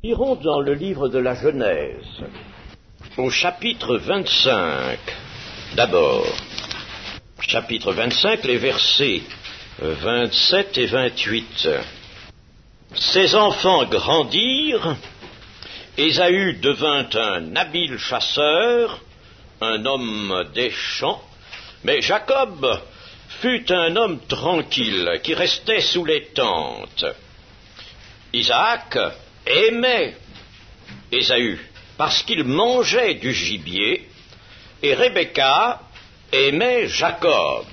Irons dans le livre de la Genèse, au chapitre 25, d'abord. Chapitre 25, les versets 27 et 28. Ses enfants grandirent, Ésaü devint un habile chasseur, un homme des champs, mais Jacob fut un homme tranquille qui restait sous les tentes. Isaac aimait Ésaü parce qu'il mangeait du gibier, et Rebecca aimait Jacob.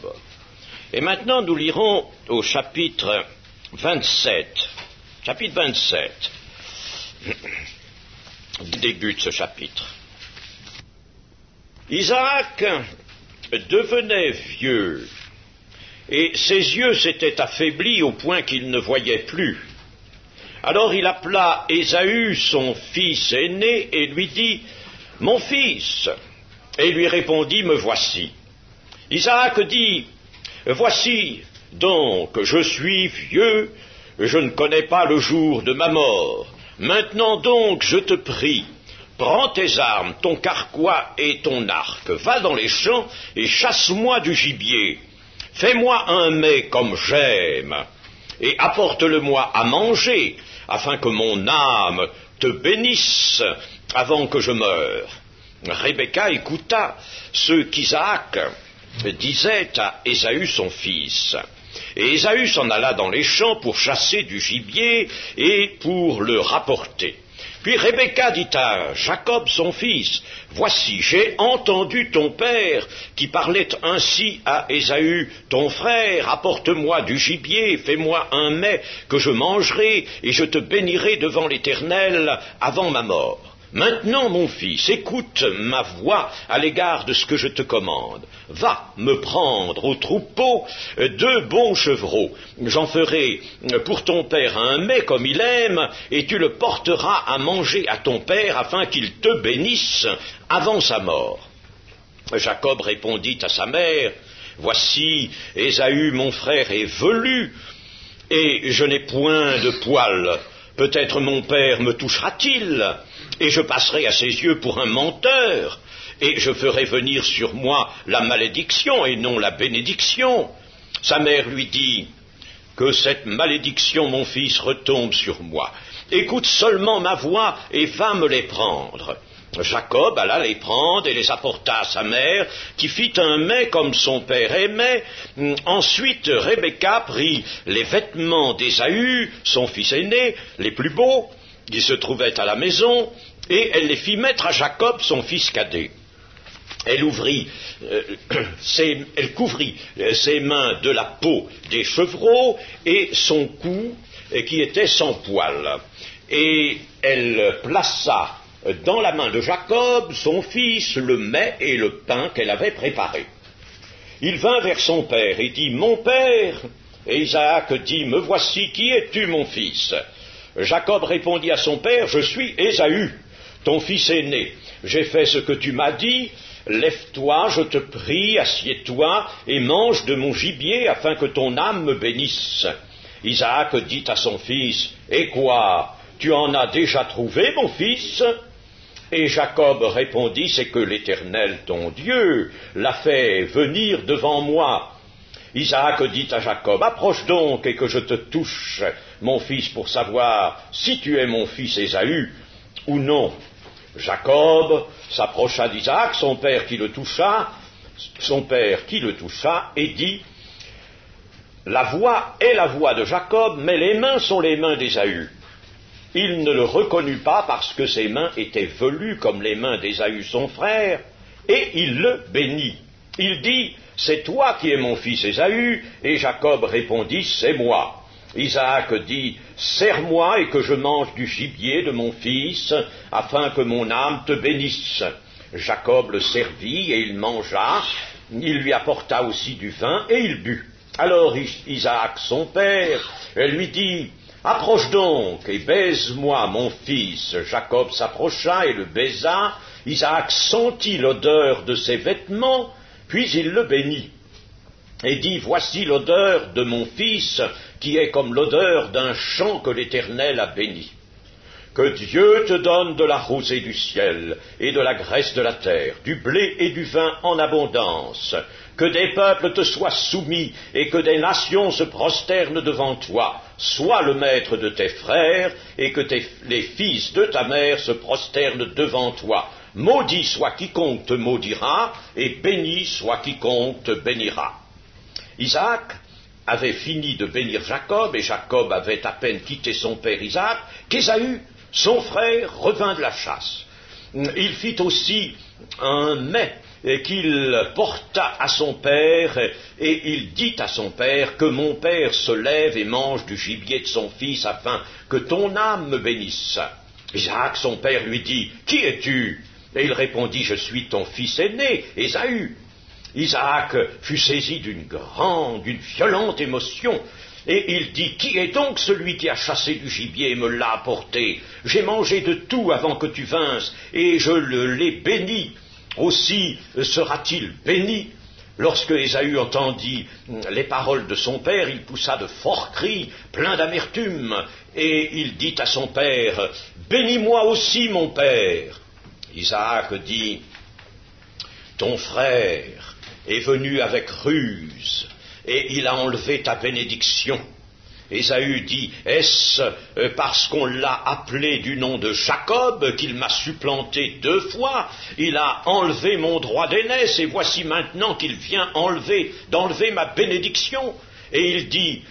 Et maintenant nous lirons au chapitre 27. Chapitre 27. Début de ce chapitre. Isaac devenait vieux, et ses yeux s'étaient affaiblis au point qu'il ne voyait plus. Alors il appela Ésaü, son fils aîné, et lui dit « Mon fils !» Et lui répondit « Me voici !» Isaac dit « Voici donc, je suis vieux, je ne connais pas le jour de ma mort. Maintenant donc, je te prie, prends tes armes, ton carquois et ton arc, va dans les champs et chasse-moi du gibier. Fais-moi un mets comme j'aime, et apporte-le-moi à manger, afin que mon âme te bénisse avant que je meure. » Rebecca écouta ce qu'Isaac disait à Ésaü son fils. Et Ésaü s'en alla dans les champs pour chasser du gibier et pour le rapporter. Puis Rebecca dit à Jacob son fils, « Voici, j'ai entendu ton père qui parlait ainsi à Ésaü, ton frère, apporte-moi du gibier, fais-moi un mets que je mangerai, et je te bénirai devant l'Éternel avant ma mort. Maintenant, mon fils, écoute ma voix à l'égard de ce que je te commande. Va me prendre au troupeau 2 bons chevreaux. J'en ferai pour ton père un mets comme il aime, et tu le porteras à manger à ton père afin qu'il te bénisse avant sa mort. » Jacob répondit à sa mère, « Voici, Ésaü, mon frère, est velu, et je n'ai point de poil. Peut-être mon père me touchera-t-il, et je passerai à ses yeux pour un menteur, et je ferai venir sur moi la malédiction et non la bénédiction. » Sa mère lui dit, « Que cette malédiction, mon fils, retombe sur moi. Écoute seulement ma voix et va me les prendre. » Jacob alla les prendre et les apporta à sa mère, qui fit un mets comme son père aimait. Ensuite, Rebecca prit les vêtements d'Ésaü, son fils aîné, les plus beaux, qui se trouvaient à la maison, et elle les fit mettre à Jacob, son fils cadet. Elle couvrit ses mains de la peau des chevreaux et son cou qui était sans poil. Et elle plaça dans la main de Jacob, son fils, le mets et le pain qu'elle avait préparé. Il vint vers son père et dit, « Mon père !» Et Isaac dit, « Me voici, qui es-tu, mon fils ?» Jacob répondit à son père, « Je suis Ésaü, ton fils aîné. J'ai fait ce que tu m'as dit. Lève-toi, je te prie, assieds-toi et mange de mon gibier afin que ton âme me bénisse. » Isaac dit à son fils, « Et quoi? Tu en as déjà trouvé, mon fils ?» Et Jacob répondit, « C'est que l'Éternel, ton Dieu, l'a fait venir devant moi. » Isaac dit à Jacob, « Approche donc et que je te touche, mon fils, pour savoir si tu es mon fils Ésaü ou non. » Jacob s'approcha d'Isaac, son père qui le toucha, et dit, « La voix est la voix de Jacob, mais les mains sont les mains d'Ésaü. » Il ne le reconnut pas parce que ses mains étaient velues comme les mains d'Ésaü son frère, et il le bénit. Il dit, « C'est toi qui es mon fils Ésaü » et Jacob répondit, « C'est moi. » Isaac dit, « Serre-moi et que je mange du gibier de mon fils, afin que mon âme te bénisse. » Jacob le servit et il mangea, il lui apporta aussi du vin et il but. Alors Isaac son père lui dit, « Approche donc et baise-moi, mon fils. » Jacob s'approcha et le baisa. Isaac sentit l'odeur de ses vêtements, puis il le bénit. et dit, voici l'odeur de mon fils, qui est comme l'odeur d'un champ que l'Éternel a béni. Que Dieu te donne de la rosée du ciel et de la graisse de la terre, du blé et du vin en abondance, que des peuples te soient soumis et que des nations se prosternent devant toi. Sois le maître de tes frères et que les fils de ta mère se prosternent devant toi. Maudit soit quiconque te maudira et béni soit quiconque te bénira. Isaac avait fini de bénir Jacob, et Jacob avait à peine quitté son père Isaac, qu'Ésaü, son frère, revint de la chasse. Il fit aussi un mets qu'il porta à son père, et il dit à son père que mon père se lève et mange du gibier de son fils afin que ton âme me bénisse. Isaac, son père, lui dit, qui es-tu? Et il répondit, je suis ton fils aîné, Ésaü. Isaac fut saisi d'une violente émotion, et il dit, qui est donc celui qui a chassé du gibier et me l'a apporté? J'ai mangé de tout avant que tu vinsses, et je l'ai béni. Aussi sera-t-il béni? Lorsque Ésaü entendit les paroles de son père, il poussa de forts cris, pleins d'amertume, et il dit à son père, bénis-moi aussi, mon père. Isaac dit, ton frère est venu avec ruse, et il a enlevé ta bénédiction. Ésaü dit, est-ce parce qu'on l'a appelé du nom de Jacob qu'il m'a supplanté 2 fois? Il a enlevé mon droit d'aînesse, et voici maintenant qu'il vient d'enlever ma bénédiction. Et il dit,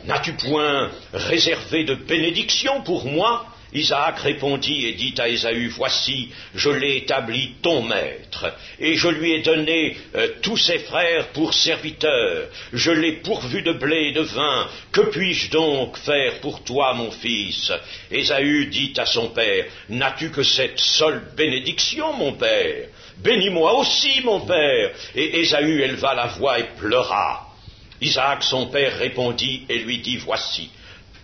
n'as-tu point réservé de bénédiction pour moi? Isaac répondit et dit à Ésaü, voici, je l'ai établi ton maître, et je lui ai donné tous ses frères pour serviteurs, je l'ai pourvu de blé et de vin, que puis-je donc faire pour toi, mon fils? Ésaü dit à son père, n'as-tu que cette seule bénédiction, mon père? Bénis-moi aussi, mon père. Et Ésaü éleva la voix et pleura. Isaac, son père, répondit et lui dit, voici,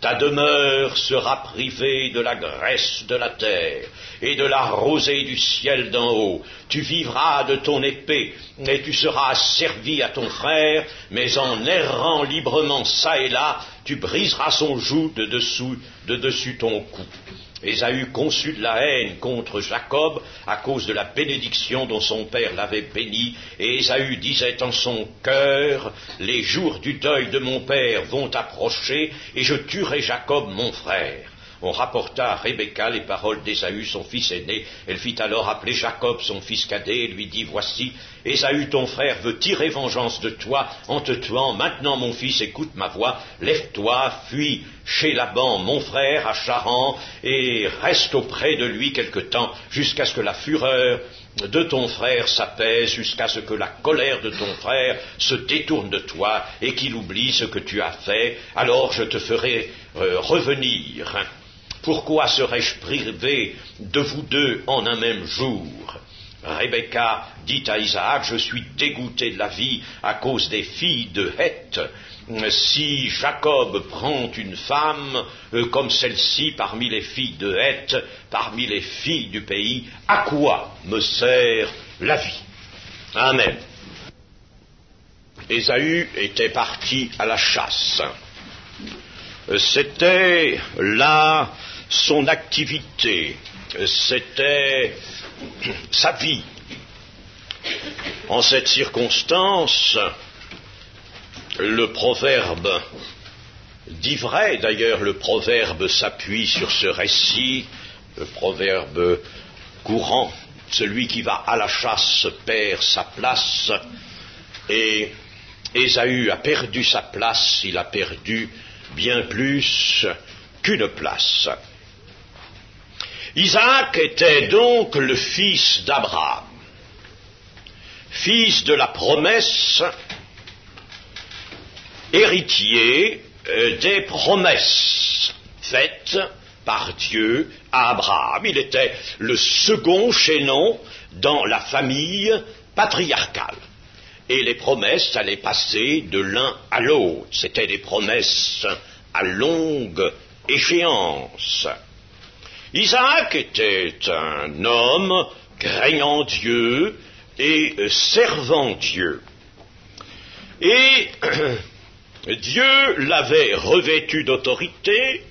ta demeure sera privée de la graisse de la terre et de la rosée du ciel d'en haut. Tu vivras de ton épée et tu seras asservi à ton frère, mais en errant librement çà et là, tu briseras son joug de dessus ton cou. Ésaü conçut de la haine contre Jacob à cause de la bénédiction dont son père l'avait béni, et Ésaü disait en son cœur, les jours du deuil de mon père vont approcher, et je tuerai Jacob mon frère. On rapporta à Rebecca les paroles d'Ésaü, son fils aîné. Elle fit alors appeler Jacob, son fils cadet, et lui dit, voici, Ésaü, ton frère, veut tirer vengeance de toi en te tuant. Maintenant, mon fils, écoute ma voix, lève-toi, fuis chez Laban, mon frère, à Charan, et reste auprès de lui quelque temps, jusqu'à ce que la fureur de ton frère s'apaise, jusqu'à ce que la colère de ton frère se détourne de toi, et qu'il oublie ce que tu as fait. Alors je te ferai revenir. Pourquoi serais-je privé de vous deux en un même jour? Rebecca dit à Isaac, je suis dégoûté de la vie à cause des filles de Heth. Si Jacob prend une femme comme celle-ci parmi les filles de Heth, parmi les filles du pays, à quoi me sert la vie? Amen. Ésaü était parti à la chasse. C'était là son activité, c'était sa vie. En cette circonstance, le proverbe dit vrai, d'ailleurs le proverbe s'appuie sur ce récit, le proverbe courant, celui qui va à la chasse perd sa place, et Ésaü a perdu sa place, il a perdu bien plus qu'une place. Isaac était donc le fils d'Abraham, fils de la promesse, héritier des promesses faites par Dieu à Abraham. Il était le second chaînon dans la famille patriarcale. Et les promesses allaient passer de l'un à l'autre. C'étaient des promesses à longue échéance. Isaac était un homme craignant Dieu et servant Dieu. Et Dieu l'avait revêtu d'autorité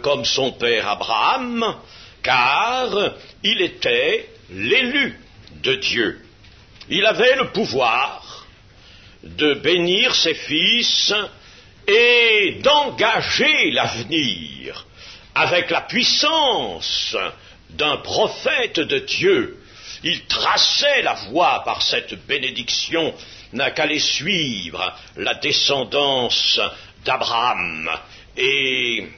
comme son père Abraham, car il était l'élu de Dieu. Il avait le pouvoir de bénir ses fils et d'engager l'avenir avec la puissance d'un prophète de Dieu. Il traçait la voie par cette bénédiction qu'allait suivre la descendance d'Abraham. Et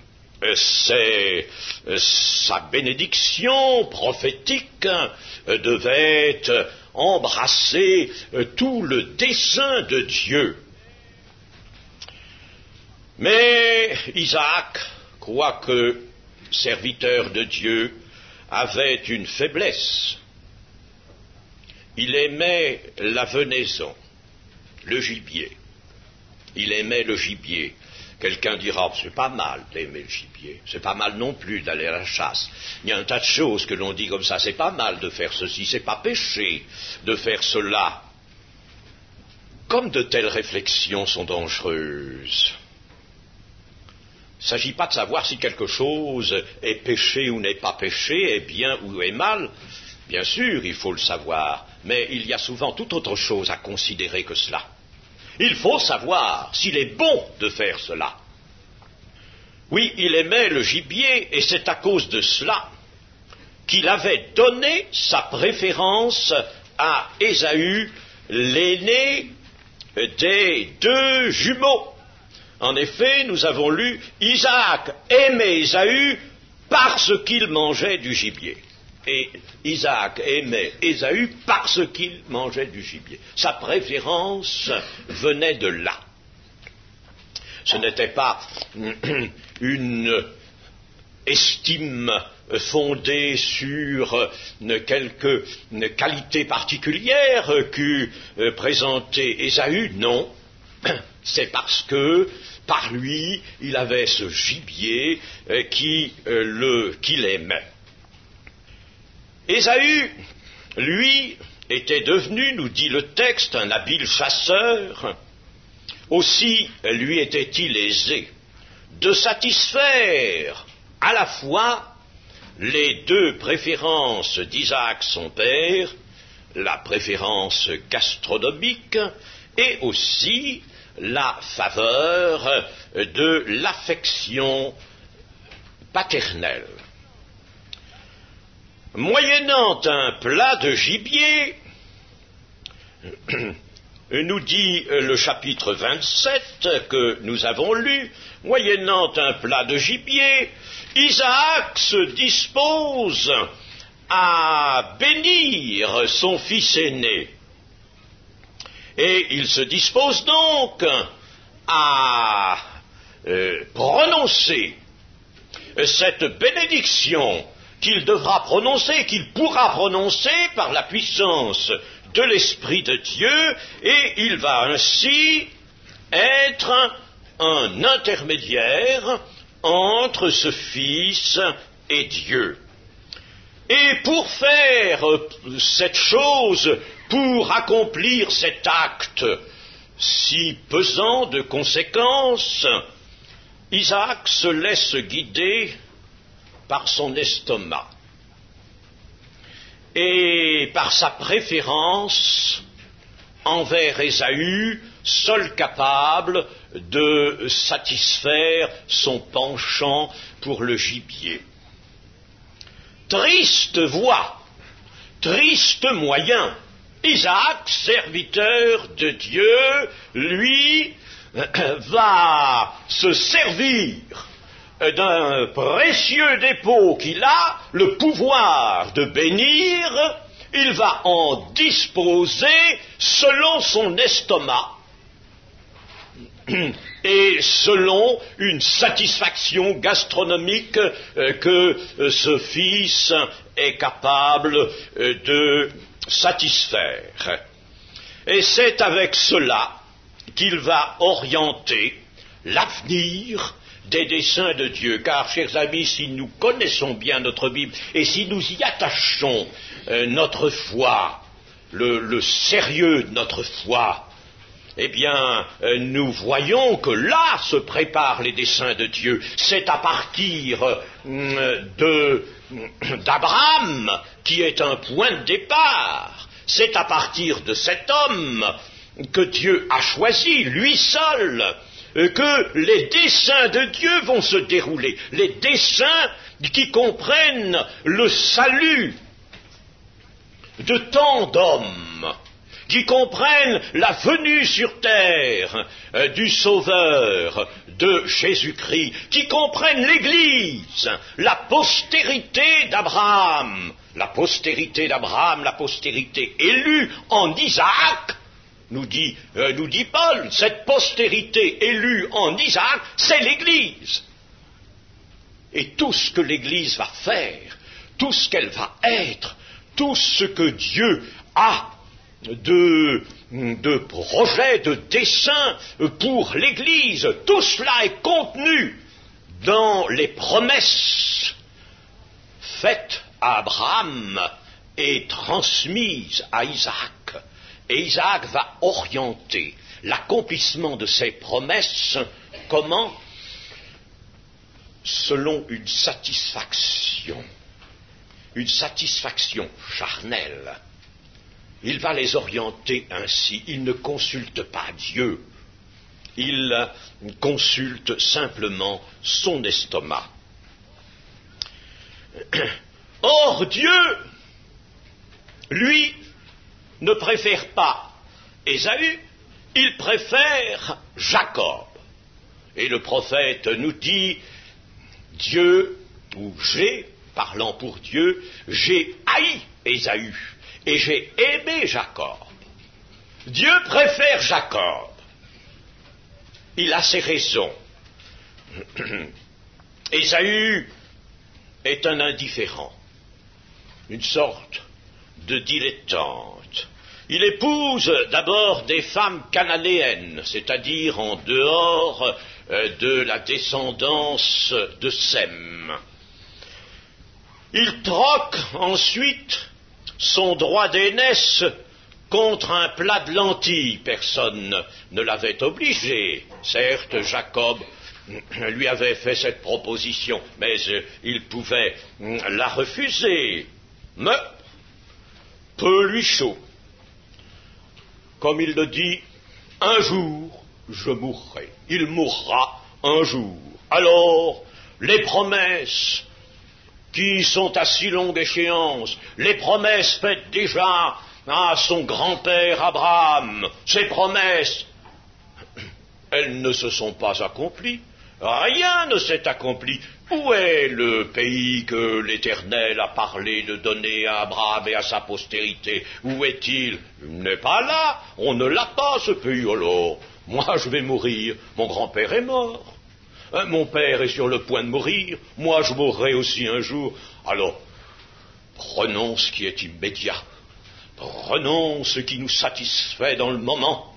sa bénédiction prophétique devait embrasser tout le dessein de Dieu. Mais Isaac, quoique serviteur de Dieu, avait une faiblesse. Il aimait la venaison, le gibier. Il aimait le gibier. Quelqu'un dira, c'est pas mal d'aimer le gibier, c'est pas mal non plus d'aller à la chasse. Il y a un tas de choses que l'on dit comme ça, c'est pas mal de faire ceci, c'est pas péché de faire cela. Comme de telles réflexions sont dangereuses. Il ne s'agit pas de savoir si quelque chose est péché ou n'est pas péché, est bien ou est mal. Bien sûr, il faut le savoir, mais il y a souvent toute autre chose à considérer que cela. Il faut savoir s'il est bon de faire cela. Oui, il aimait le gibier, et c'est à cause de cela qu'il avait donné sa préférence à Ésaü, l'aîné des deux jumeaux. En effet, nous avons lu, Isaac aimait Ésaü parce qu'il mangeait du gibier. Et Isaac aimait Ésaü parce qu'il mangeait du gibier. Sa préférence venait de là. Ce n'était pas une estime fondée sur quelque qualité particulière qu'eût présenté Ésaü, non. C'est parce que, par lui, il avait ce gibier qu'il aimait. Ésaü, lui, était devenu, nous dit le texte, un habile chasseur. Aussi lui était-il aisé de satisfaire à la fois les deux préférences d'Isaac son père, la préférence gastronomique et aussi la faveur de l'affection paternelle. Moyennant un plat de gibier, nous dit le chapitre 27 que nous avons lu, moyennant un plat de gibier, Isaac se dispose à bénir son fils aîné. Et il se dispose donc à prononcer cette bénédiction qu'il devra prononcer, qu'il pourra prononcer par la puissance de l'Esprit de Dieu, et il va ainsi être un intermédiaire entre ce Fils et Dieu. Et pour faire cette chose, pour accomplir cet acte si pesant de conséquences, Isaac se laisse guider par son estomac et par sa préférence envers Ésaü, seul capable de satisfaire son penchant pour le gibier. Triste voie, triste moyen. Isaac, serviteur de Dieu, lui, va se servir d'un précieux dépôt qu'il a, le pouvoir de bénir, il va en disposer selon son estomac et selon une satisfaction gastronomique que ce fils est capable de satisfaire. Et c'est avec cela qu'il va orienter l'avenir des desseins de Dieu, car, chers amis, si nous connaissons bien notre Bible et si nous y attachons notre foi, le sérieux de notre foi, eh bien, nous voyons que là se préparent les desseins de Dieu. C'est à partir d'Abraham qui est un point de départ. C'est à partir de cet homme que Dieu a choisi, lui seul, que les desseins de Dieu vont se dérouler. Les desseins qui comprennent le salut de tant d'hommes, qui comprennent la venue sur terre du Sauveur, de Jésus-Christ, qui comprennent l'Église, la postérité d'Abraham, la postérité élue en Isaac, nous dit Paul, cette postérité élue en Isaac, c'est l'Église. Et tout ce que l'Église va faire, tout ce qu'elle va être, tout ce que Dieu a de projets, de desseins pour l'Église, tout cela est contenu dans les promesses faites à Abraham et transmises à Isaac. Et Isaac va orienter l'accomplissement de ces promesses, comment? Selon une satisfaction charnelle. Il va les orienter ainsi. Il ne consulte pas Dieu. Il consulte simplement son estomac. Or, Dieu, lui, ne préfère pas Ésaü, il préfère Jacob. Et le prophète nous dit, Dieu, ou j'ai, parlant pour Dieu, j'ai haï Ésaü. Et j'ai aimé Jacob. Dieu préfère Jacob. Il a ses raisons. Ésaü est un indifférent, une sorte de dilettante. Il épouse d'abord des femmes cananéennes, c'est-à-dire en dehors de la descendance de Sem. Il troque ensuite son droit d'aînesse contre un plat de lentilles. Personne ne l'avait obligé. Certes, Jacob lui avait fait cette proposition, mais il pouvait la refuser. Mais, peu lui chaud. Comme il le dit, un jour, je mourrai. Il mourra un jour. Alors, les promesses qui sont à si longue échéance, les promesses faites déjà à son grand-père Abraham, ces promesses, elles ne se sont pas accomplies. Rien ne s'est accompli. Où est le pays que l'Éternel a parlé de donner à Abraham et à sa postérité? Où est-il? Il n'est pas là. On ne l'a pas, ce pays. Alors, moi, je vais mourir. Mon grand-père est mort. Mon père est sur le point de mourir. Moi, je mourrai aussi un jour. Alors, prenons ce qui est immédiat. Prenons ce qui nous satisfait dans le moment.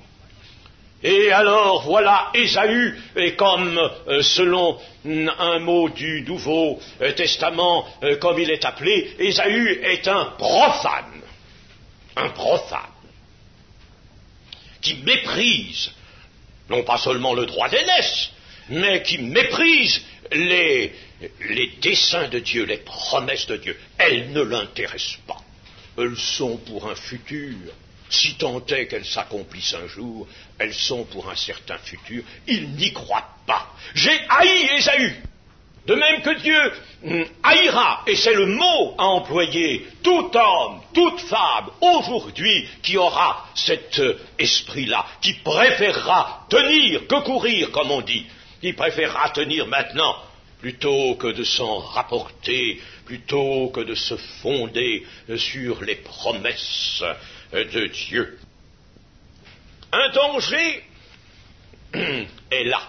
Et alors, voilà, Ésaü est comme, selon un mot du Nouveau Testament, comme il est appelé, Ésaü est un profane, qui méprise, non pas seulement le droit d'aînesse, mais qui méprise les desseins de Dieu, les promesses de Dieu. Elles ne l'intéressent pas. Elles sont pour un futur. Si tant est qu'elles s'accomplissent un jour, elles sont pour un certain futur. Il n'y croit pas. J'ai haï Ésaü. De même que Dieu haïra, et c'est le mot à employer, tout homme, toute femme, aujourd'hui, qui aura cet esprit-là, qui préférera tenir que courir, comme on dit, qui préférera tenir maintenant, plutôt que de s'en rapporter, plutôt que de se fonder sur les promesses de Dieu. Un danger est là.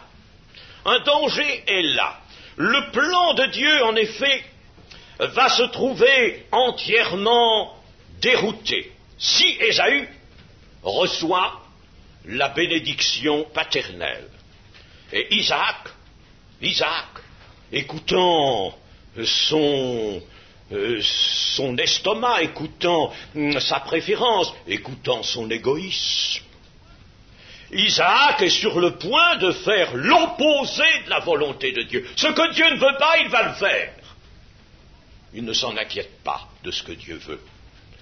Un danger est là. Le plan de Dieu, en effet, va se trouver entièrement dérouté si Ésaü reçoit la bénédiction paternelle. Et Isaac, écoutant son estomac, écoutant sa préférence, écoutant son égoïsme, Isaac est sur le point de faire l'opposé de la volonté de Dieu. Ce que Dieu ne veut pas, il va le faire. Il ne s'en inquiète pas de ce que Dieu veut.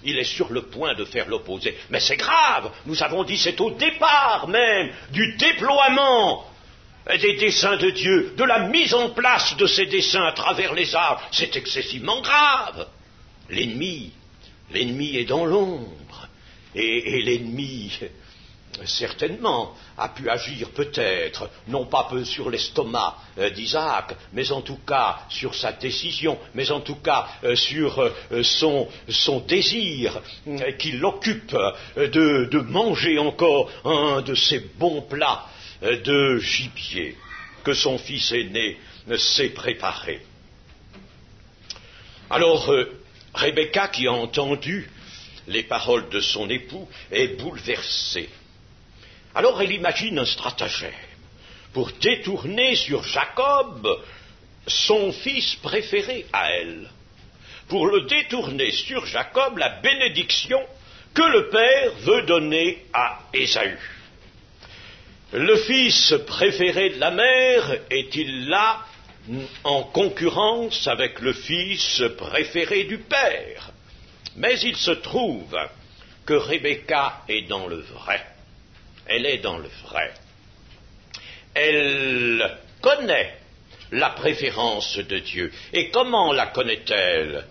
Il est sur le point de faire l'opposé. Mais c'est grave, nous avons dit, c'est au départ même du déploiement des desseins de Dieu, de la mise en place de ces desseins à travers les arbres. C'est excessivement grave. L'ennemi est dans l'ombre. Et l'ennemi, certainement, a pu agir peut-être, non pas peu sur l'estomac d'Isaac, mais en tout cas sur sa décision, mais en tout cas sur son désir qui l'occupe de manger encore un de ces bons plats de gibier que son fils aîné s'est préparé. Alors, Rebecca, qui a entendu les paroles de son époux, est bouleversée. Alors elle imagine un stratagème pour détourner sur Jacob son fils préféré à elle, pour le détourner sur Jacob la bénédiction que le père veut donner à Ésaü. Le fils préféré de la mère est-il là en concurrence avec le fils préféré du père? Mais il se trouve que Rebecca est dans le vrai. Elle est dans le vrai. Elle connaît la préférence de Dieu. Et comment la connaît-elle?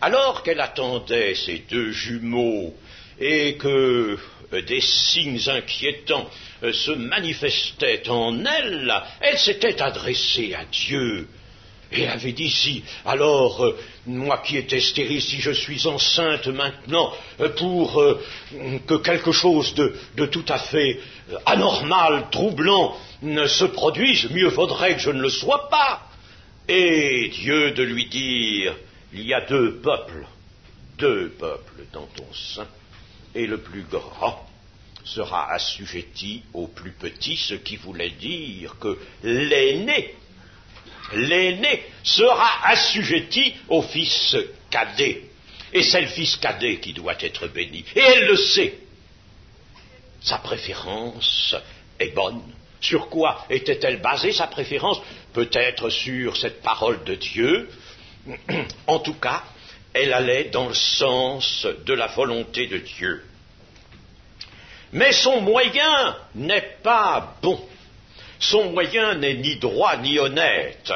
Alors qu'elle attendait ces deux jumeaux et que des signes inquiétants se manifestaient en elle, elle s'était adressée à Dieu et avait dit, si, alors, moi qui étais stérile, si je suis enceinte maintenant, pour que quelque chose de tout à fait anormal, troublant, se produise, mieux vaudrait que je ne le sois pas. Et Dieu de lui dire, il y a deux peuples dans ton sein, et le plus grand sera assujetti au plus petit, ce qui voulait dire que l'aîné sera assujetti au fils cadet. Et c'est le fils cadet qui doit être béni. Et elle le sait. Sa préférence est bonne. Sur quoi était-elle basée, sa préférence? Peut-être sur cette parole de Dieu. En tout cas, elle allait dans le sens de la volonté de Dieu. Mais son moyen n'est pas bon. Son moyen n'est ni droit ni honnête.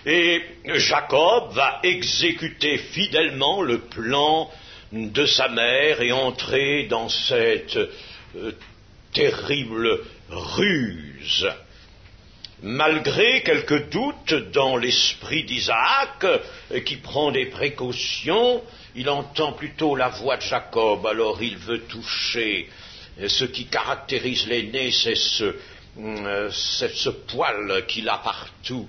Et Jacob va exécuter fidèlement le plan de sa mère et entrer dans cette terrible ruse. Malgré quelques doutes dans l'esprit d'Isaac, qui prend des précautions, il entend plutôt la voix de Jacob, alors il veut toucher. Ce qui caractérise l'aîné, c'est ce poil qu'il a partout.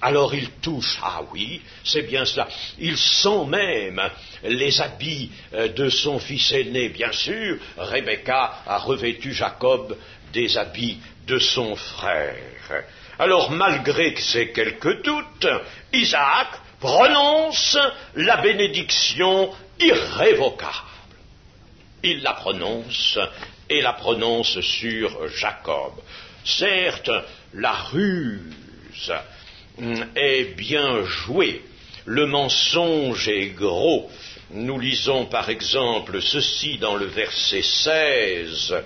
Alors il touche, ah oui, c'est bien cela. Il sent même les habits de son fils aîné, bien sûr. Rebecca a revêtu Jacob des habits de son frère. Alors malgré ces quelques doutes, Isaac prononce la bénédiction irrévocable. Il la prononce et la prononce sur Jacob. Certes, la ruse est bien jouée, le mensonge est gros. Nous lisons par exemple ceci dans le verset 16.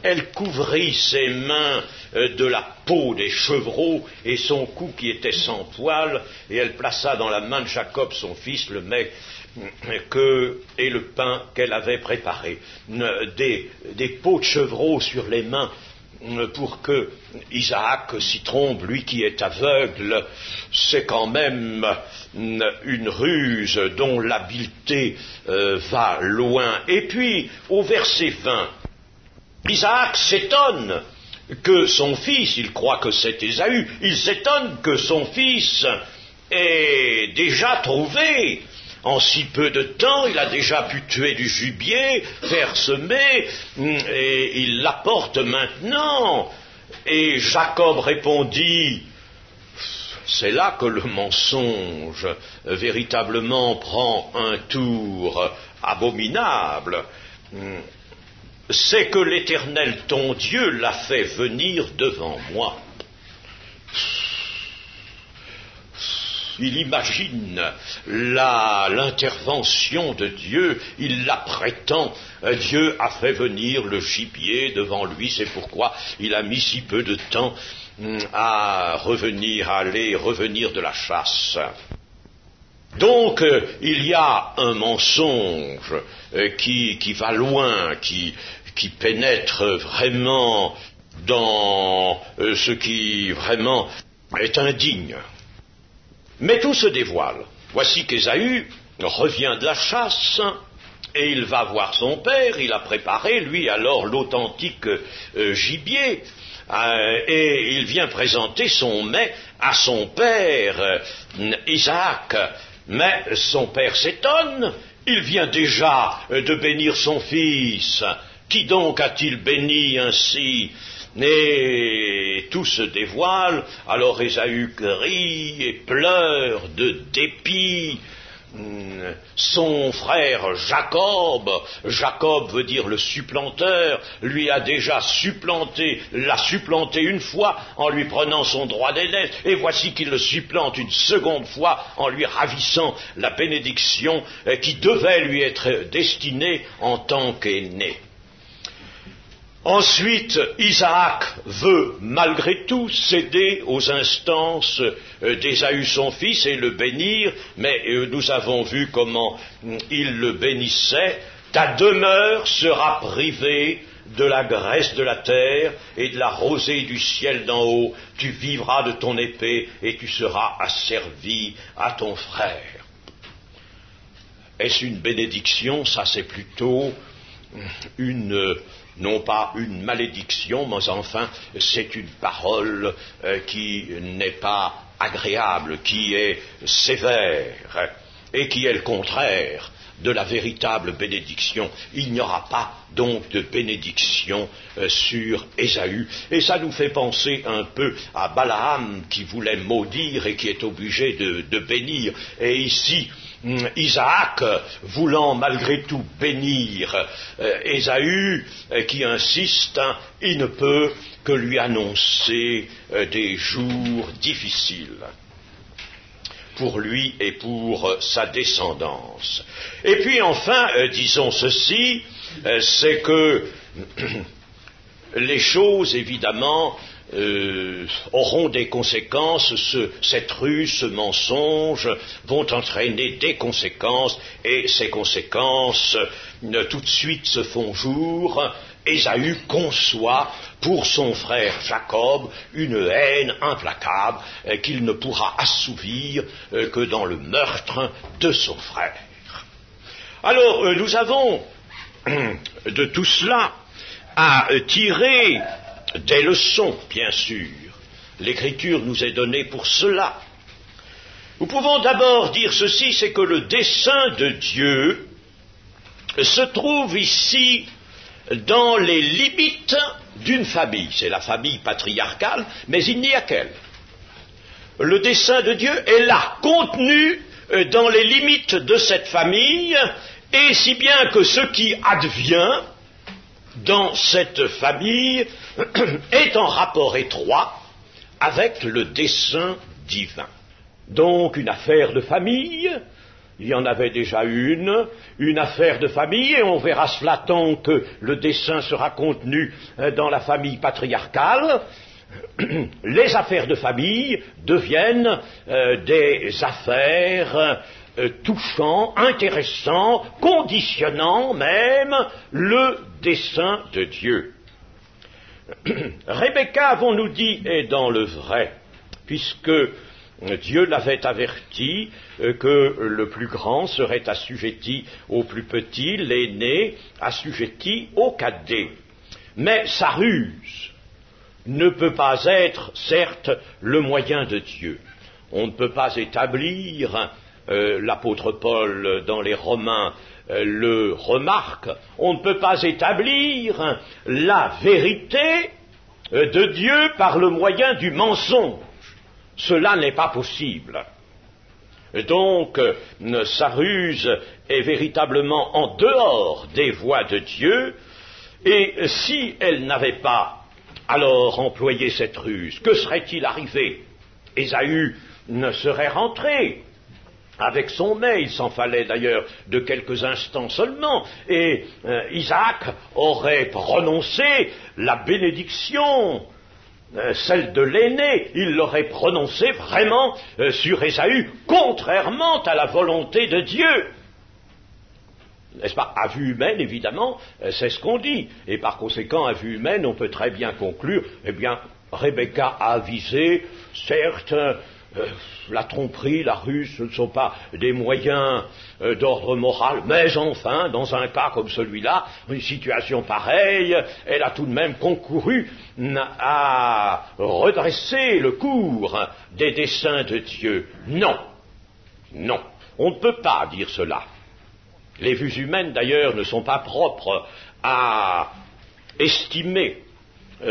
Elle couvrit ses mains de la peau des chevreaux et son cou qui était sans poil, et elle plaça dans la main de Jacob son fils le mets et le pain qu'elle avait préparé. Des peaux de chevreaux sur les mains pour que Isaac s'y trompe, lui qui est aveugle, c'est quand même une ruse dont l'habileté va loin. Et puis, au verset 20, Isaac s'étonne que son fils, il croit que c'est Ésaü, il s'étonne que son fils ait déjà trouvé. En si peu de temps, il a déjà pu tuer du gibier, faire semer, et il l'apporte maintenant. Et Jacob répondit, c'est là que le mensonge véritablement prend un tour abominable. c'est que l'Éternel ton Dieu l'a fait venir devant moi. Il imagine l'intervention de Dieu, il la prétend. Dieu a fait venir le gibier devant lui, c'est pourquoi il a mis si peu de temps à aller revenir de la chasse. Donc, il y a un mensonge qui va loin, qui pénètre vraiment dans ce qui vraiment est indigne. Mais tout se dévoile. Voici qu'Ésaü revient de la chasse et il va voir son père. Il a préparé, lui, alors l'authentique gibier. Et il vient présenter son mets à son père, Isaac. Mais son père s'étonne. Il vient déjà de bénir son fils. Qui donc a-t-il béni ainsi ? Et tout se dévoile, alors Ésaü crie et pleure de dépit. Son frère Jacob veut dire le supplanteur, lui a déjà l'a supplanté une fois en lui prenant son droit d'aînesse, et voici qu'il le supplante une seconde fois en lui ravissant la bénédiction qui devait lui être destinée en tant qu'aîné. Ensuite, Isaac veut malgré tout céder aux instances d'Ésaü son fils et le bénir, mais nous avons vu comment il le bénissait. Ta demeure sera privée de la graisse de la terre et de la rosée du ciel d'en haut. Tu vivras de ton épée et tu seras asservi à ton frère. Est-ce une bénédiction? Ça, c'est plutôt non pas une malédiction, mais enfin, c'est une parole qui n'est pas agréable, qui est sévère, et qui est le contraire de la véritable bénédiction. Il n'y aura pas donc de bénédiction sur Ésaü. Et ça nous fait penser un peu à Balaam qui voulait maudire et qui est obligé de bénir. Et ici, Isaac, voulant malgré tout bénir Ésaü, qui insiste, il ne peut que lui annoncer des jours difficiles pour lui et pour sa descendance. Et puis enfin, disons ceci, c'est que les choses, évidemment, auront des conséquences, cette ruse, ce mensonge vont entraîner des conséquences, et ces conséquences tout de suite se font jour. Ésaü conçoit pour son frère Jacob une haine implacable qu'il ne pourra assouvir que dans le meurtre de son frère. Alors, nous avons de tout cela à tirer des leçons, bien sûr. L'Écriture nous est donnée pour cela. Nous pouvons d'abord dire ceci, c'est que le dessein de Dieu se trouve ici dans les limites d'une famille. C'est la famille patriarcale, mais il n'y a qu'elle. Le dessein de Dieu est là, contenu dans les limites de cette famille, et si bien que ce qui advient dans cette famille est en rapport étroit avec le dessein divin. Donc une affaire de famille, il y en avait déjà une affaire de famille, et on verra cela tant que le dessein sera contenu dans la famille patriarcale. Les affaires de famille deviennent des affaires touchant, intéressant, conditionnant même le dessein de Dieu. Rebecca, avons-nous dit, est dans le vrai, puisque Dieu l'avait averti que le plus grand serait assujetti au plus petit, l'aîné assujetti au cadet. Mais sa ruse ne peut pas être, certes, le moyen de Dieu. On ne peut pas établir, l'apôtre Paul dans les Romains le remarque, on ne peut pas établir la vérité de Dieu par le moyen du mensonge. Cela n'est pas possible. Donc, sa ruse est véritablement en dehors des voies de Dieu, Et si elle n'avait pas alors employé cette ruse, que serait-il arrivé? Ésaü ne serait rentré avec son mets, il s'en fallait d'ailleurs de quelques instants seulement, et Isaac aurait prononcé la bénédiction, celle de l'aîné, il l'aurait prononcée vraiment sur Ésaü, contrairement à la volonté de Dieu. N'est-ce pas? À vue humaine, évidemment, c'est ce qu'on dit, et par conséquent, à vue humaine, on peut très bien conclure, eh bien, Rebecca a avisé, certes, la tromperie, la ruse, ce ne sont pas des moyens d'ordre moral, mais enfin, dans un cas comme celui-là, une situation pareille, elle a tout de même concouru à redresser le cours des desseins de Dieu. Non, non, on ne peut pas dire cela. Les vues humaines, d'ailleurs, ne sont pas propres à estimer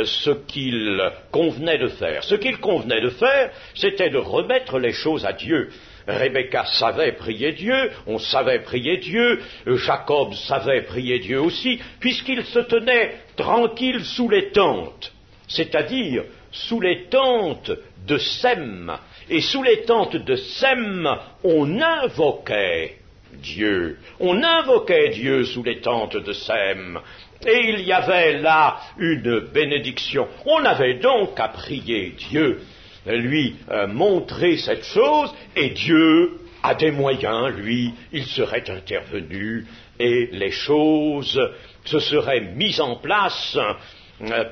ce qu'il convenait de faire. Ce qu'il convenait de faire, c'était de remettre les choses à Dieu. Rebecca savait prier Dieu, on savait prier Dieu, Jacob savait prier Dieu aussi, puisqu'il se tenait tranquille sous les tentes, c'est-à-dire sous les tentes de Sem. Et sous les tentes de Sem, on invoquait Dieu. On invoquait Dieu sous les tentes de Sem. Et il y avait là une bénédiction. On avait donc à prier Dieu, lui montrer cette chose, et Dieu a des moyens, lui, il serait intervenu, et les choses se seraient mises en place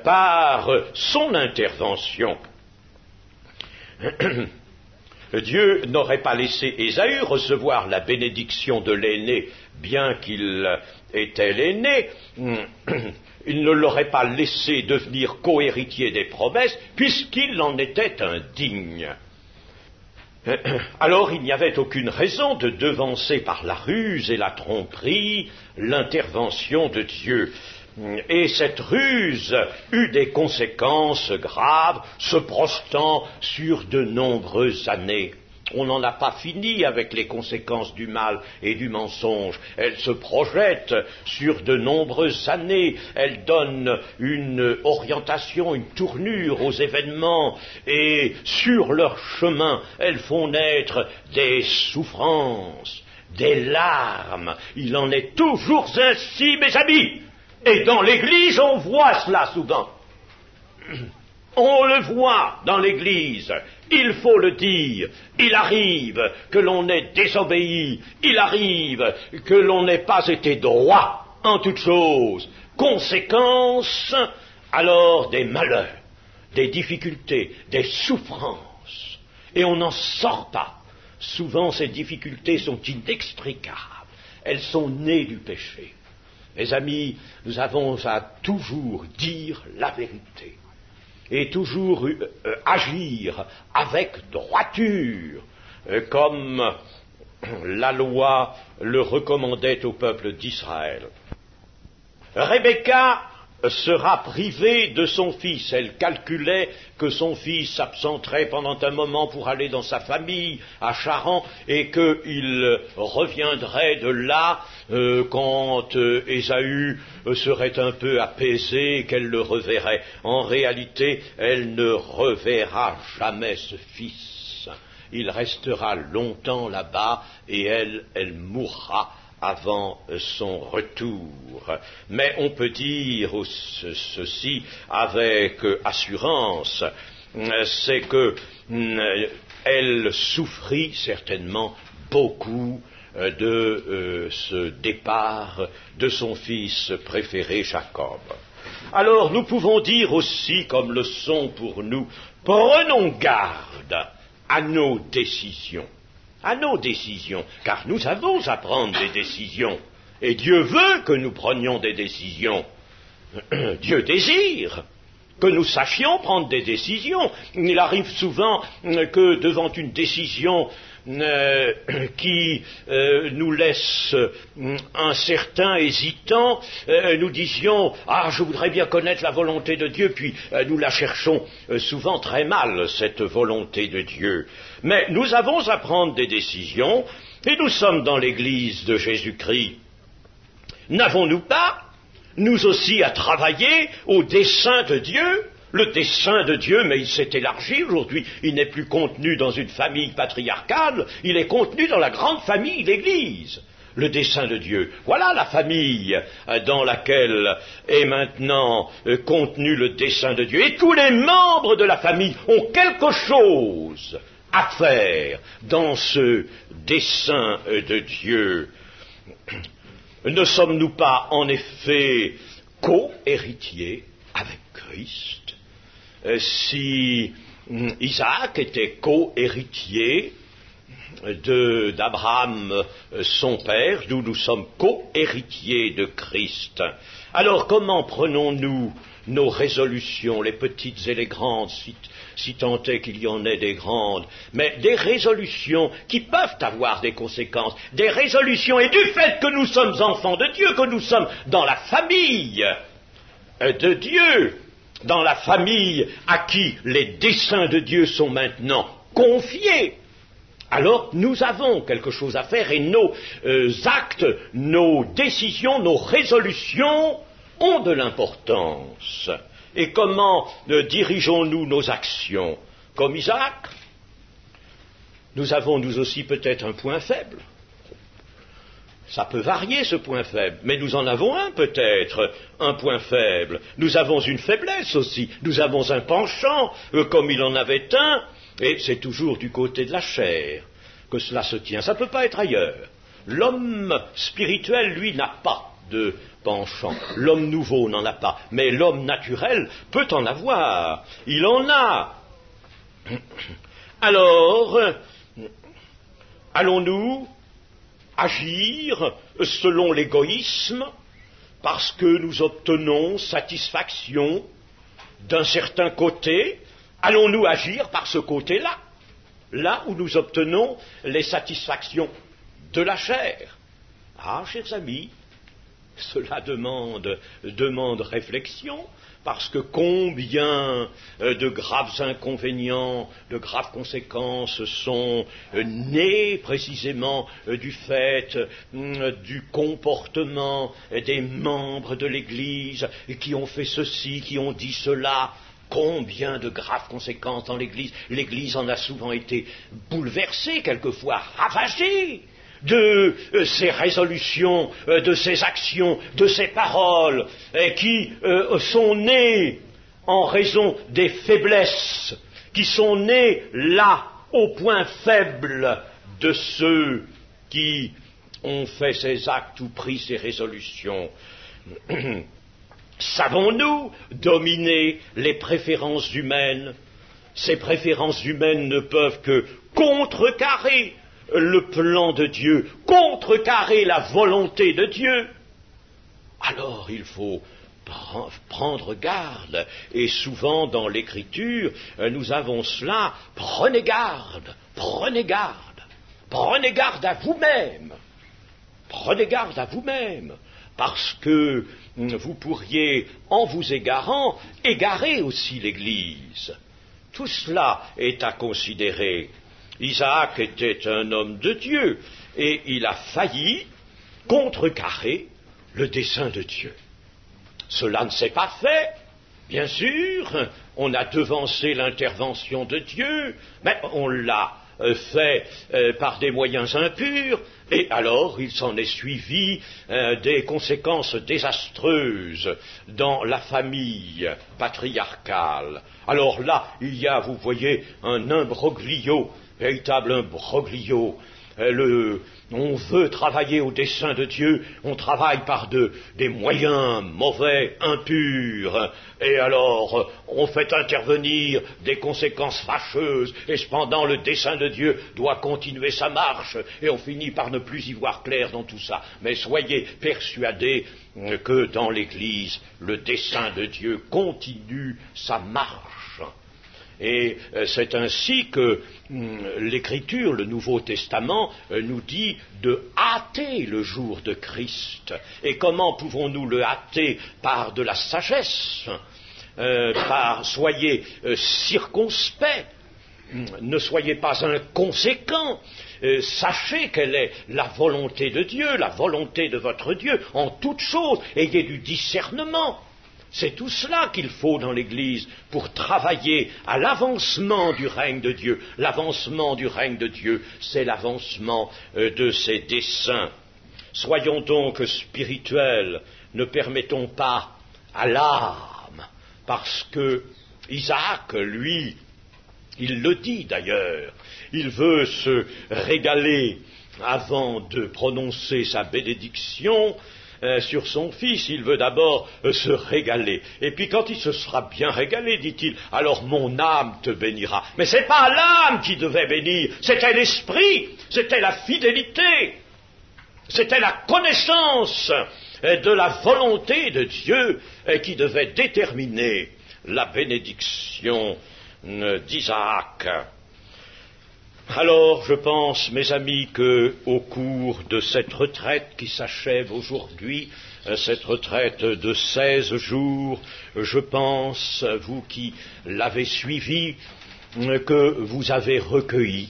par son intervention. Dieu n'aurait pas laissé Ésaü recevoir la bénédiction de l'aîné, bien qu'il était l'aîné, il ne l'aurait pas laissé devenir cohéritier des promesses, puisqu'il en était indigne. Alors il n'y avait aucune raison de devancer par la ruse et la tromperie l'intervention de Dieu. Et cette ruse eut des conséquences graves, se projetant sur de nombreuses années. On n'en a pas fini avec les conséquences du mal et du mensonge. Elle se projette sur de nombreuses années. Elle donne une orientation, une tournure aux événements. Et sur leur chemin, elles font naître des souffrances, des larmes. Il en est toujours ainsi, mes amis. Et dans l'Église, on voit cela souvent. On le voit dans l'Église, il faut le dire, il arrive que l'on ait désobéi, il arrive que l'on n'ait pas été droit en toutes choses. Conséquence, alors des malheurs, des difficultés, des souffrances, et on n'en sort pas. Souvent ces difficultés sont inextricables, elles sont nées du péché. Mes amis, nous avons à toujours dire la vérité et toujours agir avec droiture, comme la loi le recommandait au peuple d'Israël. Rebecca sera privée de son fils. Elle calculait que son fils s'absenterait pendant un moment pour aller dans sa famille à Charan et qu'il reviendrait de là quand Ésaü serait un peu apaisé et qu'elle le reverrait. En réalité, elle ne reverra jamais ce fils. Il restera longtemps là-bas et elle mourra avant son retour. Mais on peut dire ceci avec assurance, c'est que elle souffrit certainement beaucoup de ce départ de son fils préféré Jacob. Alors nous pouvons dire aussi comme leçon pour nous, prenons garde à nos décisions. À nos décisions, car nous avons à prendre des décisions, et Dieu veut que nous prenions des décisions. Dieu désire que nous sachions prendre des décisions. Il arrive souvent que devant une décision qui nous laisse incertains, hésitants, nous disions « Ah, je voudrais bien connaître la volonté de Dieu », puis nous la cherchons souvent très mal, cette volonté de Dieu. Mais nous avons à prendre des décisions, et nous sommes dans l'Église de Jésus-Christ. N'avons-nous pas nous aussi à travailler au dessein de Dieu. Le dessein de Dieu, mais il s'est élargi aujourd'hui, il n'est plus contenu dans une famille patriarcale, il est contenu dans la grande famille, l'Église. Le dessein de Dieu. Voilà la famille dans laquelle est maintenant contenu le dessein de Dieu. Et tous les membres de la famille ont quelque chose à faire dans ce dessein de Dieu. Ne sommes-nous pas en effet co-héritiers avec Christ? Si Isaac était co-héritier d'Abraham, son père, nous sommes co-héritiers de Christ. Alors comment prenons-nous nos résolutions, les petites et les grandes, si tant est qu'il y en ait des grandes, mais des résolutions qui peuvent avoir des conséquences, des résolutions, et du fait que nous sommes enfants de Dieu, que nous sommes dans la famille de Dieu, dans la famille à qui les desseins de Dieu sont maintenant confiés, alors nous avons quelque chose à faire et nos actes, nos décisions, nos résolutions ont de l'importance. Et comment dirigeons-nous nos actions? Comme Isaac, nous avons nous aussi peut-être un point faible. Ça peut varier ce point faible, mais nous en avons un peut-être, un point faible. Nous avons une faiblesse aussi, nous avons un penchant, comme il en avait un, et c'est toujours du côté de la chair que cela se tient. Ça ne peut pas être ailleurs. L'homme spirituel, lui, n'a pas de penchant. L'homme nouveau n'en a pas, mais l'homme naturel peut en avoir. Il en a. Alors, allons-nous agir selon l'égoïsme parce que nous obtenons satisfaction d'un certain côté? Allons-nous agir par ce côté-là, là où nous obtenons les satisfactions de la chair? Ah, chers amis, cela demande réflexion, parce que combien de graves inconvénients, de graves conséquences sont nés précisément du fait du comportement des membres de l'Église qui ont fait ceci, qui ont dit cela. Combien de graves conséquences dans l'Église. L'Église en a souvent été bouleversée, quelquefois ravagée de ses résolutions, de ses actions, de ses paroles, qui sont nées en raison des faiblesses, qui sont nées là, au point faible de ceux qui ont fait ces actes ou pris ces résolutions. Savons-nous dominer les préférences humaines? Ces préférences humaines ne peuvent que contrecarrer le plan de Dieu, contrecarrer la volonté de Dieu. Alors il faut prendre garde, et souvent dans l'Écriture, nous avons cela, prenez garde, prenez garde, prenez garde à vous-même, prenez garde à vous-même, parce que vous pourriez, en vous égarant, égarer aussi l'Église. Tout cela est à considérer. Isaac était un homme de Dieu, et il a failli contrecarrer le dessein de Dieu. Cela ne s'est pas fait, bien sûr, on a devancé l'intervention de Dieu, mais on l'a fait par des moyens impurs, et alors il s'en est suivi des conséquences désastreuses dans la famille patriarcale. Alors là, il y a, vous voyez, un imbroglio, véritable imbroglio. On veut travailler au dessein de Dieu, on travaille par des moyens mauvais, impurs, et alors on fait intervenir des conséquences fâcheuses, et cependant le dessein de Dieu doit continuer sa marche, et on finit par ne plus y voir clair dans tout ça. Mais soyez persuadés que dans l'Église, le dessein de Dieu continue sa marche. Et c'est ainsi que l'Écriture, le Nouveau Testament, nous dit de hâter le jour de Christ. Et comment pouvons-nous le hâter? Par de la sagesse, soyez circonspects, ne soyez pas inconséquents, sachez quelle est la volonté de Dieu, la volonté de votre Dieu en toutes choses. Ayez du discernement. C'est tout cela qu'il faut dans l'Église pour travailler à l'avancement du règne de Dieu. L'avancement du règne de Dieu, c'est l'avancement de ses desseins. Soyons donc spirituels, ne permettons pas à l'âme, parce que Isaac, lui, il le dit d'ailleurs, il veut se régaler avant de prononcer sa bénédiction sur son fils, il veut d'abord se régaler. Et puis quand il se sera bien régalé, dit-il, alors mon âme te bénira. Mais c'est pas l'âme qui devait bénir, c'était l'esprit, c'était la fidélité, c'était la connaissance de la volonté de Dieu qui devait déterminer la bénédiction d'Isaac. Alors, je pense, mes amis, qu'au cours de cette retraite qui s'achève aujourd'hui, cette retraite de 16 jours, je pense, vous qui l'avez suivi, que vous avez recueilli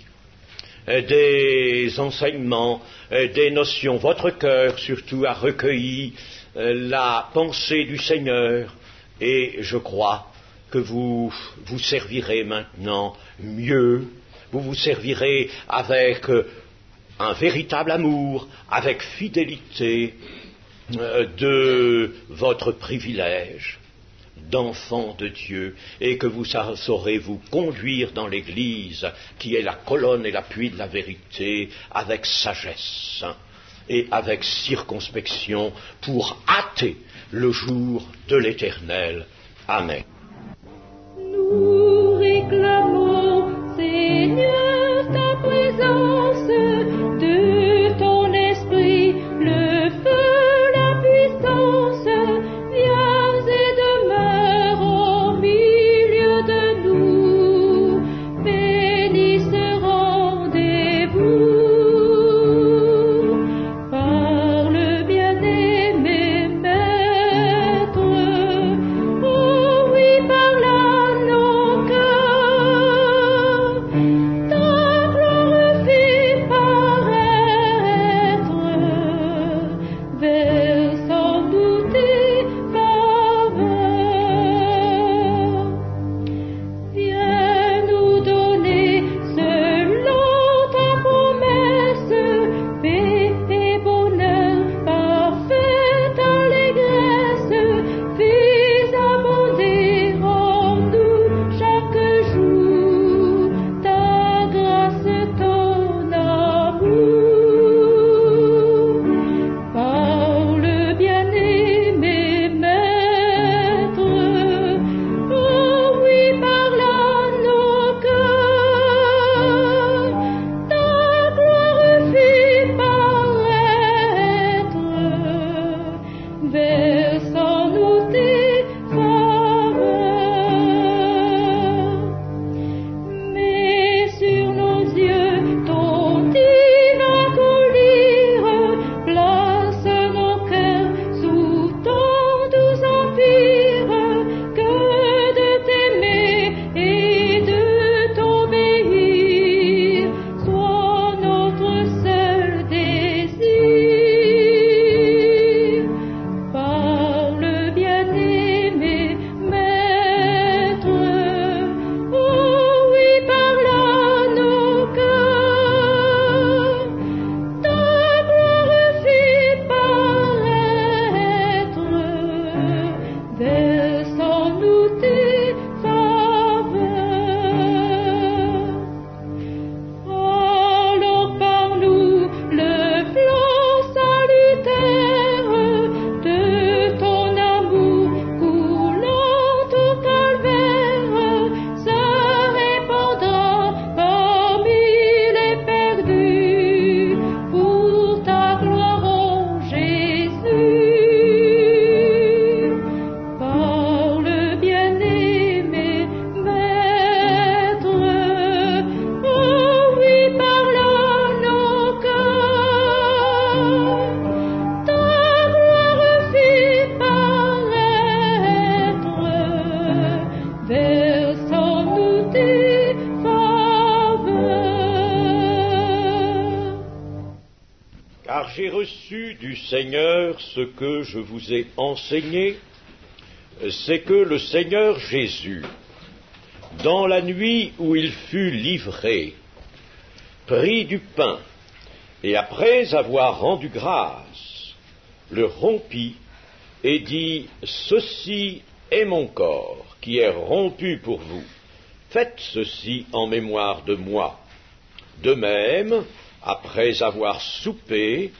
des enseignements, des notions. Votre cœur, surtout, a recueilli la pensée du Seigneur, et je crois que vous vous servirez maintenant mieux. Vous vous servirez avec un véritable amour, avec fidélité de votre privilège d'enfant de Dieu, et que vous saurez vous conduire dans l'Église, qui est la colonne et l'appui de la vérité, avec sagesse et avec circonspection, pour hâter le jour de l'Éternel. Amen. Nous réclamons, Seigneur, ta présence, de ton esprit, le feu, la puissance, viens et demeure au milieu de nous, bénis ce rendez-vous, par le bien-aimé Maître, oh oui, reçu du Seigneur ce que je vous ai enseigné, c'est que le Seigneur Jésus, dans la nuit où il fut livré, prit du pain, et après avoir rendu grâce, le rompit et dit, « Ceci est mon corps, qui est rompu pour vous. Faites ceci en mémoire de moi. » De même, après avoir soupé,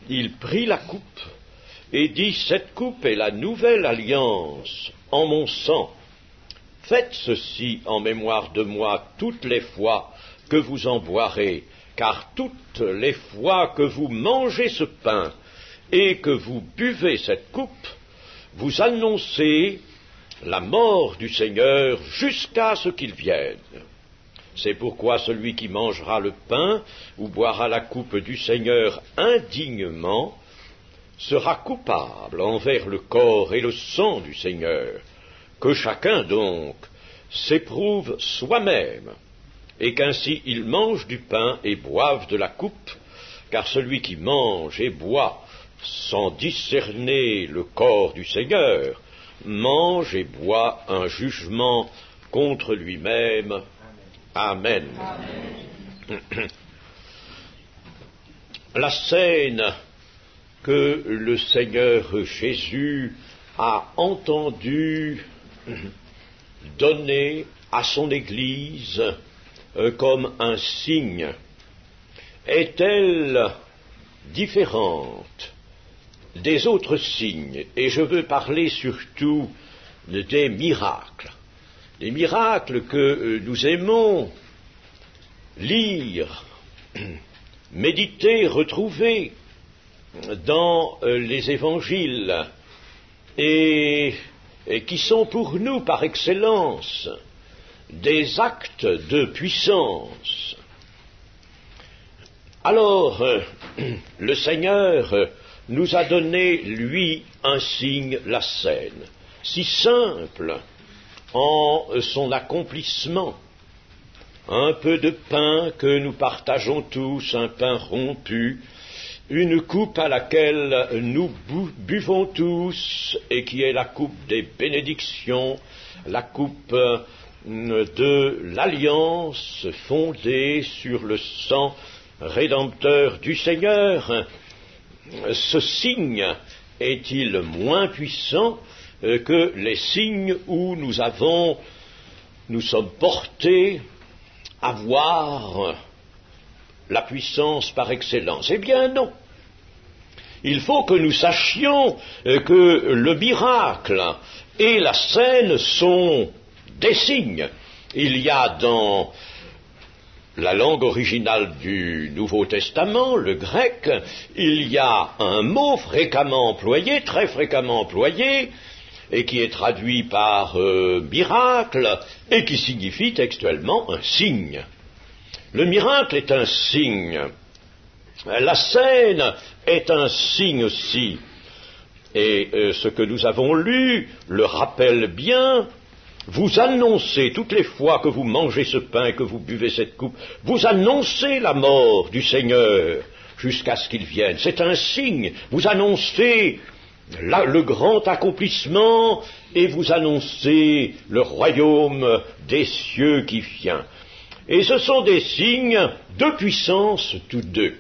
il prit la coupe et dit, « Cette coupe est la nouvelle alliance en mon sang. Faites ceci en mémoire de moi toutes les fois que vous en boirez, car toutes les fois que vous mangez ce pain et que vous buvez cette coupe, vous annoncez la mort du Seigneur jusqu'à ce qu'il vienne. C'est pourquoi celui qui mangera le pain ou boira la coupe du Seigneur indignement sera coupable envers le corps et le sang du Seigneur. Que chacun donc s'éprouve soi-même, et qu'ainsi il mange du pain et boive de la coupe, car celui qui mange et boit sans discerner le corps du Seigneur mange et boit un jugement contre lui-même. Amen. Amen. La scène que le Seigneur Jésus a entendu donner à son Église comme un signe est-elle différente des autres signes? Et je veux parler surtout des miracles. Les miracles que nous aimons lire, méditer, retrouver dans les évangiles et qui sont pour nous par excellence des actes de puissance. Alors, le Seigneur nous a donné, lui, un signe, la scène, si simple en son accomplissement. Un peu de pain que nous partageons tous, un pain rompu, une coupe à laquelle nous buvons tous et qui est la coupe des bénédictions, la coupe de l'alliance fondée sur le sang rédempteur du Seigneur. Ce signe est-il moins puissant que les signes où nous sommes portés à voir la puissance par excellence? Eh bien non. Il faut que nous sachions que le miracle et la scène sont des signes. Il y a dans la langue originale du Nouveau Testament, le grec, il y a un mot fréquemment employé, très fréquemment employé, et qui est traduit par miracle, et qui signifie textuellement un signe. Le miracle est un signe. La scène est un signe aussi. Et ce que nous avons lu le rappelle bien. Vous annoncez, toutes les fois que vous mangez ce pain et que vous buvez cette coupe, vous annoncez la mort du Seigneur jusqu'à ce qu'il vienne. C'est un signe. Vous annoncez le grand accomplissement et vous annoncez le royaume des cieux qui vient. Et ce sont des signes de puissance tous deux.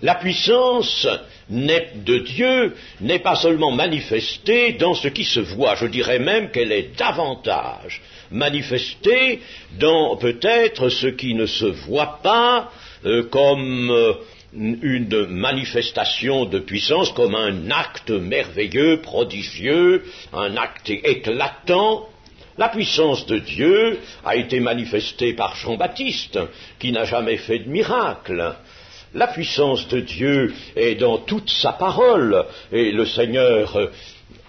La puissance de Dieu n'est pas seulement manifestée dans ce qui se voit, je dirais même qu'elle est davantage manifestée dans peut-être ce qui ne se voit pas comme une manifestation de puissance, comme un acte merveilleux, prodigieux, un acte éclatant. La puissance de Dieu a été manifestée par Jean-Baptiste, qui n'a jamais fait de miracle. La puissance de Dieu est dans toute sa parole, et le Seigneur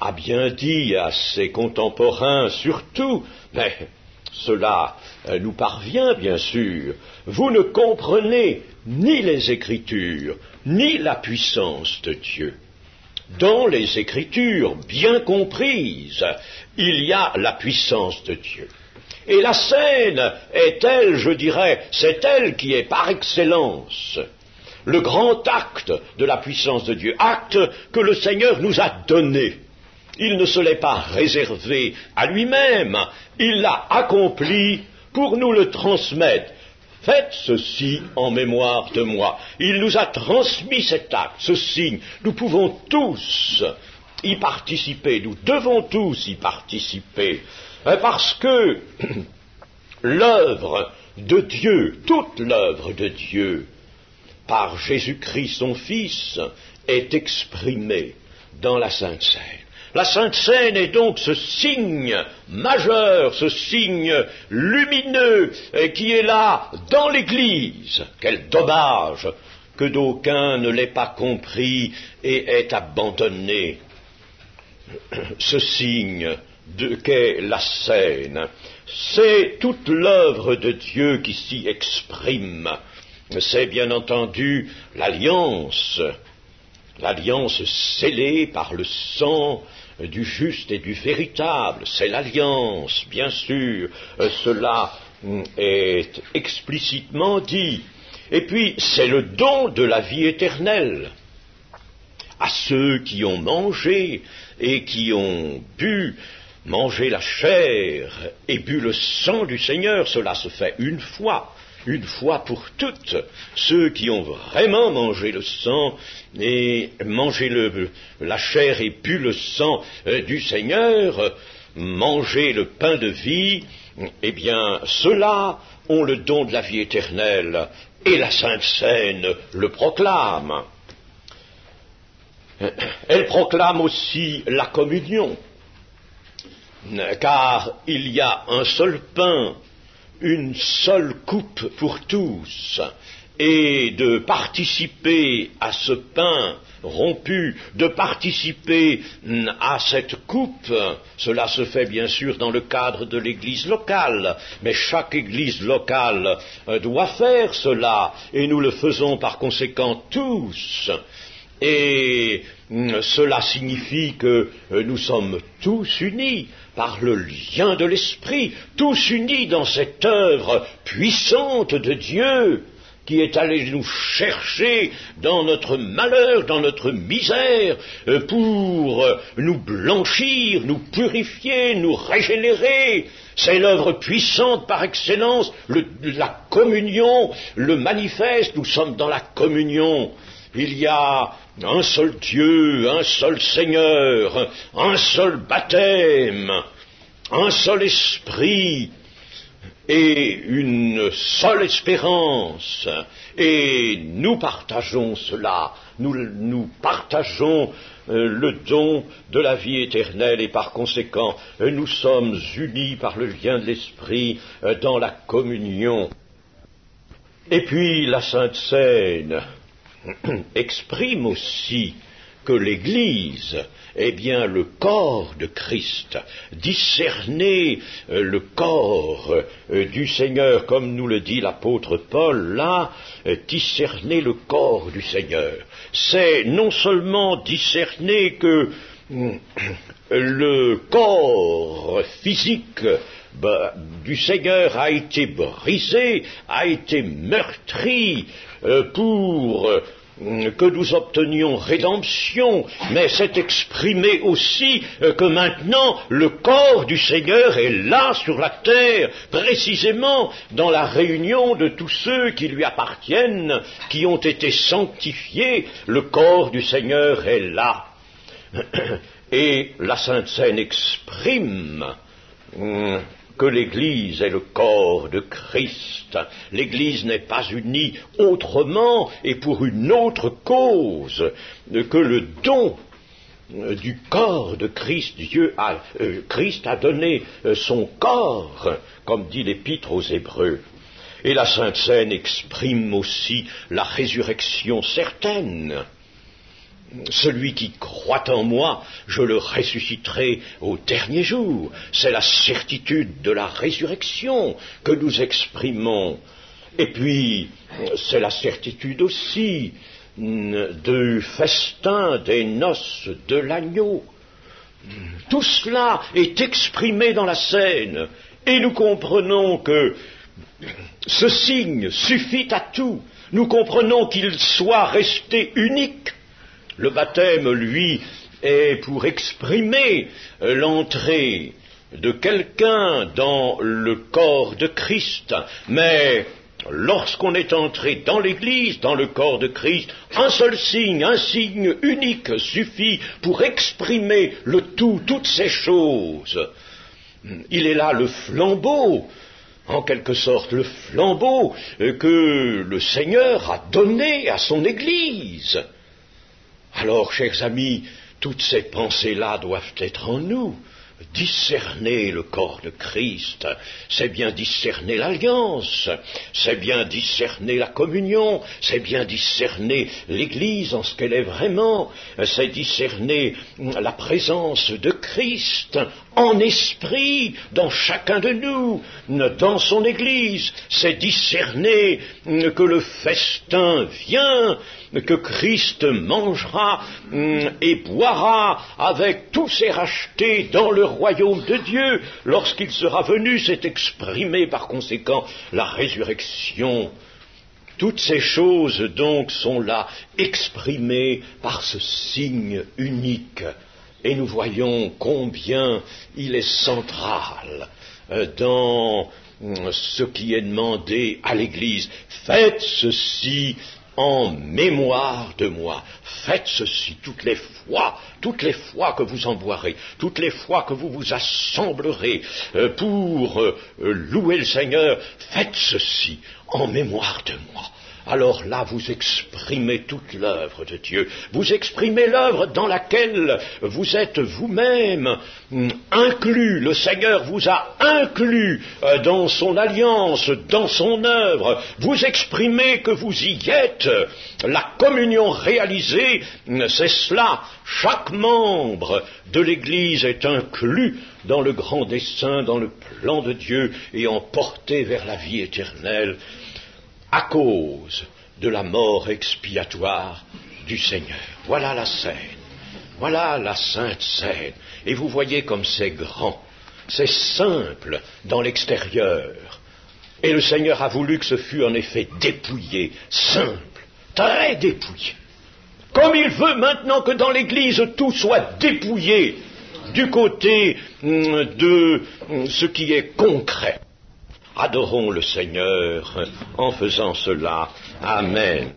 a bien dit à ses contemporains surtout, mais cela nous parvient bien sûr, vous ne comprenez ni les Écritures, ni la puissance de Dieu. Dans les Écritures bien comprises, il y a la puissance de Dieu. Et la scène est elle, je dirais, c'est elle qui est par excellence le grand acte de la puissance de Dieu, acte que le Seigneur nous a donné. Il ne se l'est pas réservé à lui-même, il l'a accompli pour nous le transmettre. Faites ceci en mémoire de moi. Il nous a transmis cet acte, ce signe. Nous pouvons tous y participer, nous devons tous y participer, parce que l'œuvre de Dieu, toute l'œuvre de Dieu, par Jésus-Christ son Fils, est exprimée dans la Sainte Seine. La Sainte Seine est donc ce signe majeur, ce signe lumineux qui est là dans l'Église. Quel dommage que d'aucuns ne l'aient pas compris et aient abandonné ce signe qu'est la Seine. C'est toute l'œuvre de Dieu qui s'y exprime. C'est bien entendu l'alliance scellée par le sang du juste et du véritable. C'est l'alliance, bien sûr, cela est explicitement dit. Et puis, c'est le don de la vie éternelle à ceux qui ont mangé et qui ont mangé la chair et bu le sang du Seigneur. Cela se fait une fois pour toutes. Ceux qui ont vraiment mangé le sang et mangé la chair et bu le sang du Seigneur, mangé le pain de vie, eh bien, ceux-là ont le don de la vie éternelle, et la Sainte Seine le proclame. Elle proclame aussi la communion, car il y a un seul pain, une seule coupe pour tous, et de participer à ce pain rompu, de participer à cette coupe, cela se fait bien sûr dans le cadre de l'église locale, mais chaque église locale doit faire cela, et nous le faisons par conséquent tous. Et cela signifie que nous sommes tous unis par le lien de l'Esprit, tous unis dans cette œuvre puissante de Dieu qui est allé nous chercher dans notre malheur, dans notre misère, pour nous blanchir, nous purifier, nous régénérer. C'est l'œuvre puissante par excellence, la communion le manifeste, nous sommes dans la communion. Il y a un seul Dieu, un seul Seigneur, un seul baptême, un seul esprit et une seule espérance. Et nous partageons cela, nous partageons le don de la vie éternelle et par conséquent nous sommes unis par le lien de l'esprit dans la communion. Et puis la Sainte Seine exprime aussi que l'Église est bien le corps de Christ, discerner le corps du Seigneur, comme nous le dit l'apôtre Paul, là, discerner le corps du Seigneur. C'est non seulement discerner que le corps physique du Seigneur a été brisé, a été meurtri pour que nous obtenions rédemption, mais c'est exprimé aussi que maintenant le corps du Seigneur est là sur la terre, précisément dans la réunion de tous ceux qui lui appartiennent, qui ont été sanctifiés, le corps du Seigneur est là. Et la Sainte Seine exprime que l'Église est le corps de Christ. L'Église n'est pas unie autrement et pour une autre cause que le don du corps de Christ. Christ a donné son corps, comme dit l'Épître aux Hébreux. Et la Sainte Seine exprime aussi la résurrection certaine. Celui qui croit en moi, je le ressusciterai au dernier jour. C'est la certitude de la résurrection que nous exprimons. Et puis, c'est la certitude aussi du festin des noces de l'agneau. Tout cela est exprimé dans la Seine. Et nous comprenons que Ce signe suffit à tout. Nous comprenons qu'il soit resté unique. Le baptême, lui, est pour exprimer l'entrée de quelqu'un dans le corps de Christ. Mais lorsqu'on est entré dans l'Église, dans le corps de Christ, un seul signe, un signe unique suffit pour exprimer le tout, toutes ces choses. Il est là le flambeau, en quelque sorte le flambeau que le Seigneur a donné à son Église. Alors, chers amis, toutes ces pensées-là doivent être en nous. Discerner le corps de Christ, c'est bien discerner l'alliance, c'est bien discerner la communion, c'est bien discerner l'Église en ce qu'elle est vraiment, c'est discerner la présence de Christ en esprit dans chacun de nous, dans son Église, c'est discerner que le festin vient, que Christ mangera et boira avec tous ses rachetés dans le royaume de Dieu. Lorsqu'il sera venu, c'est exprimé par conséquent la résurrection. Toutes ces choses donc sont là exprimées par ce signe unique. Et nous voyons combien il est central dans ce qui est demandé à l'Église. Faites ceci en mémoire de moi. Faites ceci toutes les fois que vous en boirez, toutes les fois que vous vous assemblerez pour louer le Seigneur, faites ceci en mémoire de moi. Alors là, vous exprimez toute l'œuvre de Dieu. Vous exprimez l'œuvre dans laquelle vous êtes vous-même inclus. Le Seigneur vous a inclus dans son alliance, dans son œuvre. Vous exprimez que vous y êtes. La communion réalisée, c'est cela. Chaque membre de l'Église est inclus dans le grand dessein, dans le plan de Dieu et emporté vers la vie éternelle, à cause de la mort expiatoire du Seigneur. Voilà la scène, voilà la sainte scène. Et vous voyez comme c'est grand, c'est simple dans l'extérieur. Et le Seigneur a voulu que ce fût en effet dépouillé, simple, très dépouillé. Comme il veut maintenant que dans l'Église tout soit dépouillé du côté de ce qui est concret. Adorons le Seigneur en faisant cela. Amen.